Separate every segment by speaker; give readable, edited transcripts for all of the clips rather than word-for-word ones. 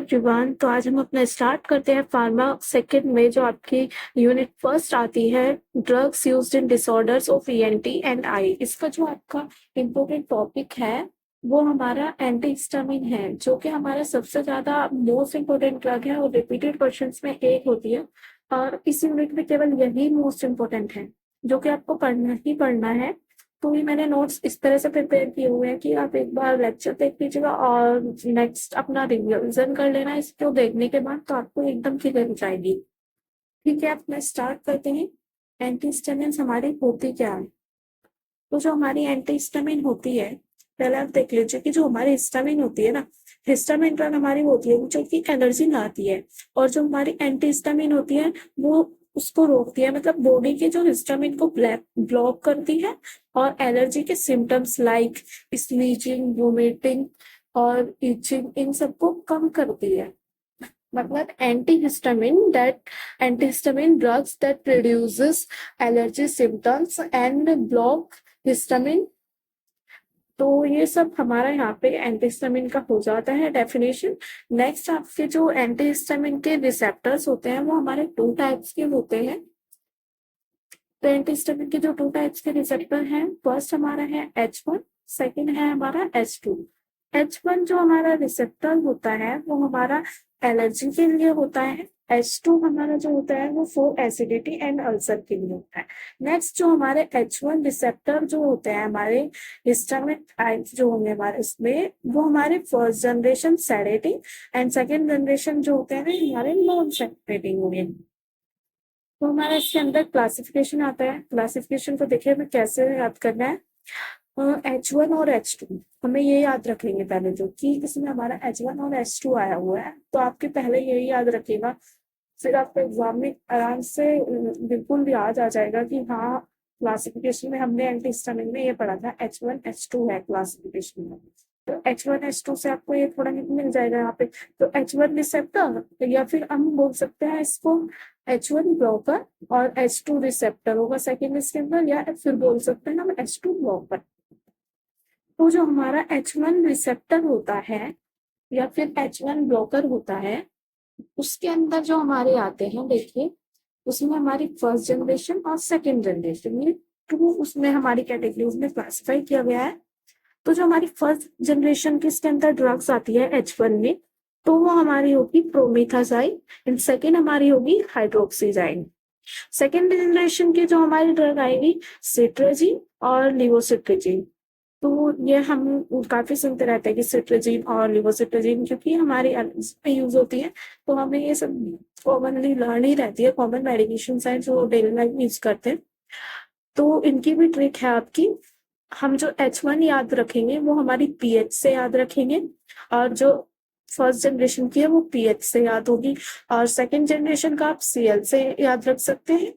Speaker 1: Everyone. तो आज हम अपना स्टार्ट करते हैं फार्मा सेकंड में, जो आपकी यूनिट फर्स्ट आती है, drugs used in disorders of ENT and I. इसका जो आपका इम्पोर्टेंट टॉपिक है वो हमारा एंटीहिस्टामिन है, जो कि हमारा सबसे ज्यादा मोस्ट इम्पोर्टेंट ड्रग है और रिपीटेड क्वेश्चंस में एक होती है। और इस यूनिट में केवल यही मोस्ट इम्पोर्टेंट है जो कि आपको पढ़ना ही पढ़ना है। तो ये मैंने नोट्स इस तरह से प्रिपेयर किए हुए हैं कि आप एक बार लेक्चर देख लीजिएगा और नेक्स्ट अपना रिवीजन कर लेना इसको देखने के बाद, तो आपको एकदम क्लियर हो जाएगी। ठीक है, अपना स्टार्ट करते हैं। एंटीहिस्टामिन हमारी होती क्या है? तो जो हमारी एंटीहिस्टामिन होती है, पहले आप देख लीजिए कि जो हमारी हिस्टामिन होती है ना, हिस्टामिन ड्रग हमारी होती है जो कि एलर्जी लाती है, और जो हमारी एंटीहिस्टामिन होती है वो उसको रोकती है, मतलब बॉडी के जो हिस्टामिन को ब्लॉक करती है और एलर्जी के सिम्टम्स लाइक स्नीजिंग, वोमिटिंग और इचिंग, इन सबको कम करती है। मतलब antihistamine drugs that reduces allergy symptoms and block histamine. तो ये सब हमारा यहाँ पे एंटीहिस्टामिन का हो जाता है डेफिनेशन। नेक्स्ट, आपके जो एंटीहिस्टामिन के रिसेप्टर्स होते हैं वो हमारे टू टाइप्स के होते हैं। तो एंटीहिस्टामिन के जो टू टाइप्स के रिसेप्टर हैं, फर्स्ट हमारा है H1, सेकंड है हमारा H2। H1 जो हमारा रिसेप्टर होता है वो हमारा एलर्जी के लिए होता है। H2 हमारा जो होता है वो फॉर एसिडिटी एंड अल्सर के लिए होता है। नेक्स्ट, जो हमारे H1 रिसेप्टर जो होते हैं हमारे हिस्टामिन टाइप्स जो होंगे हमारे इसमें, वो हमारे first generation sedative and second generation जो होते हैं ना हमारे नॉन सेडेटिव होंगे। तो हमारा इसके अंदर क्लासिफिकेशन आता है। क्लासिफिकेशन को देखिए हमें कैसे याद करना है। H1 और H2 हमें ये याद रखेंगे पहले, जो कि इसमें हमारा H1 और H2 आया हुआ है, तो आपके पहले यही याद रखेगा, फिर आपको एग्जाम में आराम से बिल्कुल याद आ जाएगा कि हाँ, क्लासिफिकेशन में हमने एंटीहिस्टामिन में ये पढ़ा था H1 H2 है क्लासिफिकेशन में। तो H1 H2 से आपको ये थोड़ा मिल जाएगा यहाँ पे। तो H1 रिसेप्टर, या फिर हम बोल सकते हैं इसको H1 ब्लॉकर, और H2 रिसेप्टर होगा सेकेंड इसके अंदर, या फिर बोल सकते हैं हम H2 ब्लॉकर। तो जो हमारा H1 रिसेप्टर होता है या फिर H1 ब्लॉकर होता है, उसके अंदर जो हमारे आते हैं, देखिए उसमें हमारी फर्स्ट जनरेशन और सेकेंड जनरेशन, ये टू उसमें हमारी कैटेगरीज में क्लासिफाई किया गया है। तो जो हमारी फर्स्ट जनरेशन की इसके अंदर ड्रग्स आती है H1 में, तो वो हमारी होगी प्रोमेथाजाइड एंड सेकेंड हमारी होगी हाइड्रोक्सीजाइड। सेकेंड जनरेशन की जो हमारी ड्रग आएगी सिट्रेजिन और लिवोसिट्रेजिन। तो ये हम काफी सुनते रहते हैं कि सिट्रेजिन और लिवोसिट्रेजिन, क्योंकि हमारी एलर्जी में यूज होती है, तो हमें ये सब कॉमनली लर्न ही रहती है, कॉमन मेडिकेशन है जो डेली लाइफ में यूज करते हैं। तो इनकी भी ट्रिक है आपकी। हम जो H1 याद रखेंगे वो हमारी पीएच से याद रखेंगे, और जो फर्स्ट जनरेशन की है वो पीएच से याद होगी, और सेकेंड जनरेशन का आप सीएल से याद रख सकते हैं।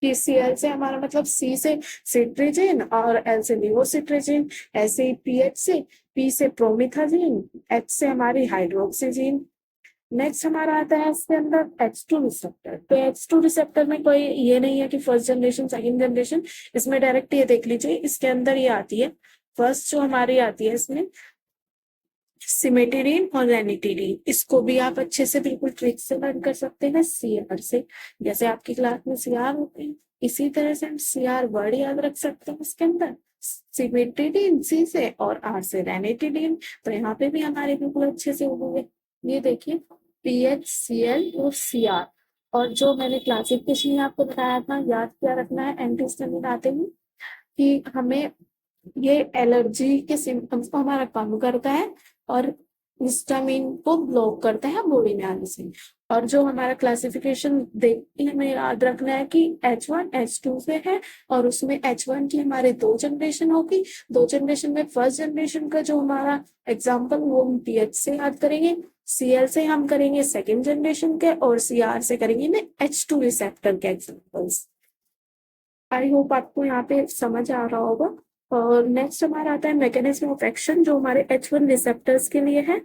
Speaker 1: पीसीएल से हमारा मतलब सी से सिट्रेजिन और एल से लिवोसिट्रेजिन, ऐसे ही पीएच से, पी से प्रोमिथाजिन, एच से हमारी हाइड्रोक्सीजिन। नेक्स्ट हमारा आता है इसके अंदर H2 रिसेप्टर। तो H2 रिसेप्टर में कोई ये नहीं है कि फर्स्ट जनरेशन सेकंड जनरेशन, इसमें डायरेक्ट ये देख लीजिए, इसके अंदर ये आती है फर्स्ट जो हमारी आती है इसमें सिमेटिडीन और रेनिटिडीन। इसको भी आप अच्छे से बिल्कुल ट्रिक से लर्न कर सकते हैं सीआर से। जैसे आपकी क्लास में सीआर होते हैं, इसी तरह से हम सीआर वर्ड याद रख सकते हैं इसके अंदर, सिमेटिडीन सी से और आर से रेनिटिडीन। तो यहाँ पे भी हमारे बिल्कुल अच्छे से होंगे। ये देखिए पीएच, सीएल और सीआर। और जो मैंने क्लासिफिकेशन आपको बताया था, याद क्या रखना है एंटीहिस्टामिन आते ही, कि हमें ये एलर्जी के सिम्टम्स को हमारा कम करता है और हिस्टामिन को ब्लॉक करता है बॉडी में आने से। और जो हमारा क्लासिफिकेशन देखते हमें याद रखना है कि H1 H2 से है, और उसमें H1 की हमारे दो जनरेशन होगी। दो जनरेशन में फर्स्ट जनरेशन का जो हमारा एग्जाम्पल वो हम पीएच से याद करेंगे, सीएल से हम करेंगे सेकेंड जनरेशन के, और सीआर से करेंगे ना H2 रिसेप्टर के एग्जाम्पल्स। आई होप आपको यहाँ पे समझ आ रहा होगा। और नेक्स्ट हमारा आता है मैकेनिज्म ऑफ एक्शन, जो हमारे H1 रिसेप्टर्स के लिए है।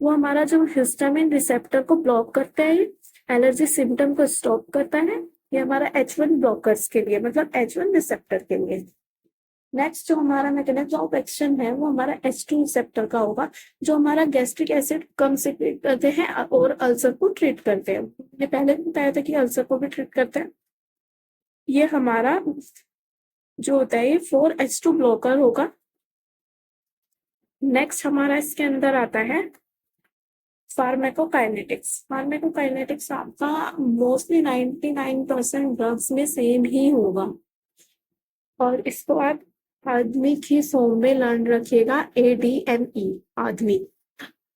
Speaker 1: वो हमारा जो हिस्टामिन रिसेप्टर को ब्लॉक करता है, एलर्जी सिम्टम को स्टॉप करता है। ये हमारा H1 ब्लॉकर्स के लिए, मतलब H1 रिसेप्टर के लिए। नेक्स्ट जो हमारा मैकेनिज्म ऑफ एक्शन है वो हमारा H2 रिसेप्टर का होगा, जो हमारा गैस्ट्रिक एसिड कम सिक्रीट करते हैं और अल्सर को ट्रीट करते हैं। मैंने पहले भी बताया था कि अल्सर को भी ट्रीट करते हैं। ये हमारा जो होता है ये 4H2 ब्लॉकर होगा। नेक्स्ट हमारा इसके अंदर आता है फार्माकोकाइनेटिक्स। फार्माकोकाइनेटिक्स आपका मोस्टली 99% ड्रग्स में सेम ही होगा, और इसको आप आदमी की फॉर्म में लर्न रखिएगा, ADME आदमी।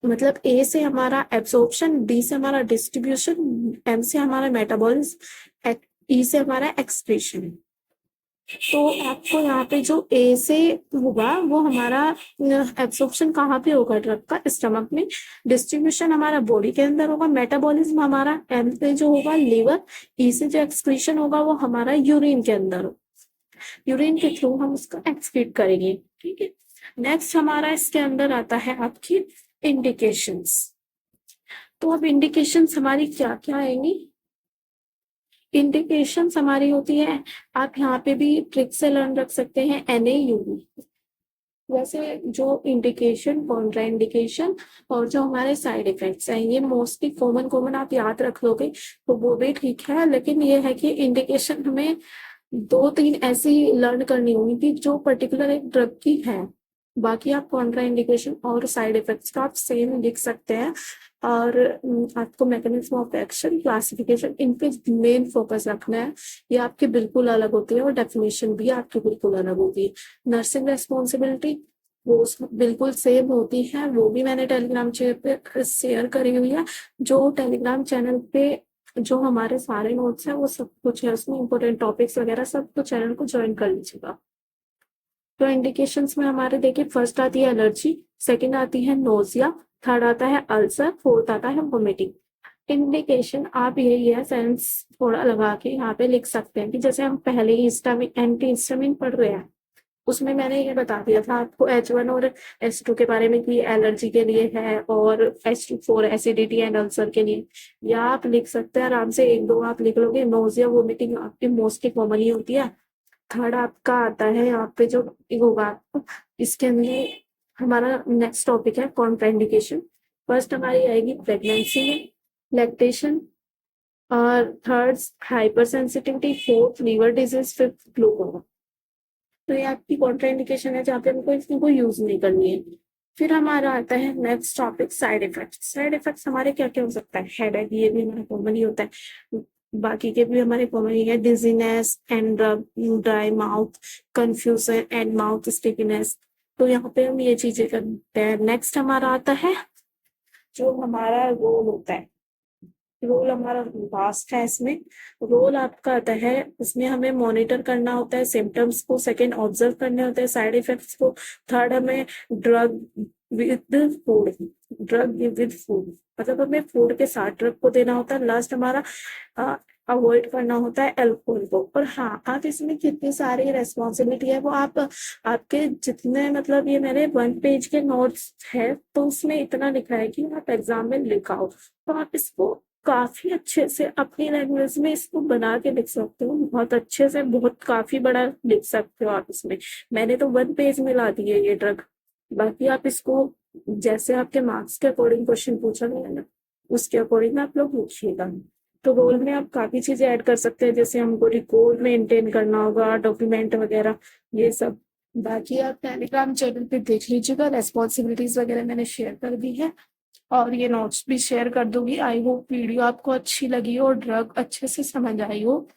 Speaker 1: मतलब ए से हमारा एब्सॉर्प्शन, डी से हमारा डिस्ट्रीब्यूशन, एम से हमारा मेटाबॉलिज्म, ई से हमारा एक्सक्रीशन। तो आपको यहाँ पे जो ए से होगा वो हमारा एब्सॉर्प्शन कहाँ पे होगा, ड्रग का स्टमक में, डिस्ट्रीब्यूशन हमारा बॉडी के अंदर होगा, मेटाबॉलिज्म हमारा एम से जो होगा लीवर, ई से जो एक्सक्रीशन होगा वो हमारा यूरिन के अंदर होगा, यूरिन के थ्रू हम उसको एक्सक्रीट करेंगे। ठीक है। नेक्स्ट हमारा इसके अंदर आता है आपकी इंडिकेशंस। तो अब इंडिकेशंस हमारी क्या क्या आएंगी? इंडिकेशंस हमारी होती है, आप यहाँ पे भी ट्रिक से लर्न रख सकते हैं, NaUV। वैसे जो इंडिकेशन, कॉन्ट्रा इंडिकेशन और जो हमारे साइड इफेक्ट्स हैं ये मोस्टली कॉमन आप याद रख लोगे तो वो भी ठीक है, लेकिन ये है कि इंडिकेशन हमें 2-3 ऐसी लर्न करनी होगी कि जो पर्टिकुलर एक ड्रग की है। बाकी आप कॉन्ट्रा इंडिकेशन और साइड इफेक्ट्स का आप सेम लिख सकते हैं, और आपको मैकेनिज्म ऑफ एक्शन, क्लासिफिकेशन, इन पे मेन फोकस रखना है। ये आपकी बिल्कुल अलग होती है और डेफिनेशन भी आपकी बिल्कुल अलग होती है। नर्सिंग रेस्पॉन्सिबिलिटी वो बिल्कुल सेम होती है, वो भी मैंने टेलीग्राम चैनल पे शेयर करी हुई है। जो टेलीग्राम चैनल पे जो हमारे सारे नोट्स हैं वो सब कुछ है उसमें, इंपॉर्टेंट टॉपिक्स वगैरह सब कुछ, चैनल को ज्वाइन कर लीजिएगा। तो इंडिकेशंस में हमारे देखिए फर्स्ट आती है एलर्जी, सेकंड आती है नोजिया, थर्ड आता है अल्सर, फोर्थ आता है वोमिटिंग। इंडिकेशन आप यही है सेंस थोड़ा लगा के यहाँ पे लिख सकते हैं कि जैसे हम पहले ही हिस्टामिन, एंटी हिस्टामिन पढ़ रहे हैं, उसमें मैंने ये बता दिया था आपको H1 और H2 के बारे में कि एलर्जी के लिए है और H2 एसिडिटी एंड अल्सर के लिए। या आप लिख सकते हैं आराम से, 1-2 आप लिख लोगे। नोजिया वोमिटिंग आपकी मोस्टली कॉमन ही होती है। थर्ड आपका आता है यहाँ पे जो होगा, इसके अंदर हमारा नेक्स्ट टॉपिक है कॉन्ट्राइंडिकेशन। फर्स्ट हमारी आएगी प्रेगनेंसी में, लैक्टेशन, और third hyper sensitivity, fourth liver disease, fifth glaucoma. तो ये आपकी कॉन्ट्राइंडिकेशन है जहाँ पे हमको इसको यूज नहीं करनी है। फिर हमारा आता है next topic side effects. Side effects हमारे क्या क्या हो सकता है? हेडेक, ये भी हमारा कॉमन ही होता है, बाकी के भी हमारे कॉमन ही है। Dizziness and dry mouth, confusion and mouth stickiness. तो यहाँ पे हम ये चीजें करते हैं। नेक्स्ट हमारा आता है जो हमारा रोल होता है, रोल हमारा वास्ट है इसमें। रोल आपका आता है, इसमें हमें मॉनिटर करना होता है सिम्टम्स को, सेकंड ऑब्जर्व करने होते हैं साइड इफेक्ट्स को, थर्ड हमें drug with food, drug with food मतलब हमें फूड के साथ ड्रग को देना होता है। लास्ट हमारा अवॉइड करना होता है अल्कोहल को। और हाँ, आप इसमें कितनी सारी रेस्पॉन्सिबिलिटी है वो आप आपके जितने, मतलब ये मेरे 1 पेज के नोट्स है तो उसमें इतना लिखा है कि आप एग्जाम में लिखाओ, तो आप इसको काफी अच्छे से अपनी लैंग्वेज में इसको बना के लिख सकते हो, बहुत अच्छे से, बहुत काफी बड़ा लिख सकते हो आप इसमें। मैंने तो 1 पेज में ला दी है ये ड्रग। बाकी आप इसको जैसे आपके मार्क्स के अकॉर्डिंग क्वेश्चन पूछा गया ना, उसके अकॉर्डिंग आप लोग पूछिएगा। तो रोल में आप काफी चीजें ऐड कर सकते हैं, जैसे हमको रिकॉर्ड मेंटेन करना होगा, डॉक्यूमेंट वगैरह, ये सब। बाकी आप टेलीग्राम चैनल पे देख लीजिएगा, रेस्पॉन्सिबिलिटीज वगैरह मैंने शेयर कर दी है और ये नोट्स भी शेयर कर दूंगी। आई होप वीडियो आपको अच्छी लगी हो और ड्रग अच्छे से समझ आई हो,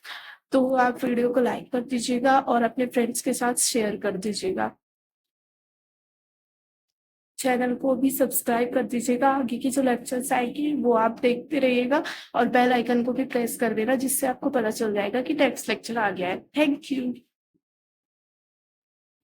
Speaker 1: तो आप वीडियो को लाइक कर दीजिएगा और अपने फ्रेंड्स के साथ शेयर कर दीजिएगा। चैनल को भी सब्सक्राइब कर दीजिएगा, आगे की जो लेक्चर्स आएगी वो आप देखते रहिएगा, और बेल आइकन को भी प्रेस कर देना जिससे आपको पता चल जाएगा कि टेक्स्ट लेक्चर आ गया है। Thank you.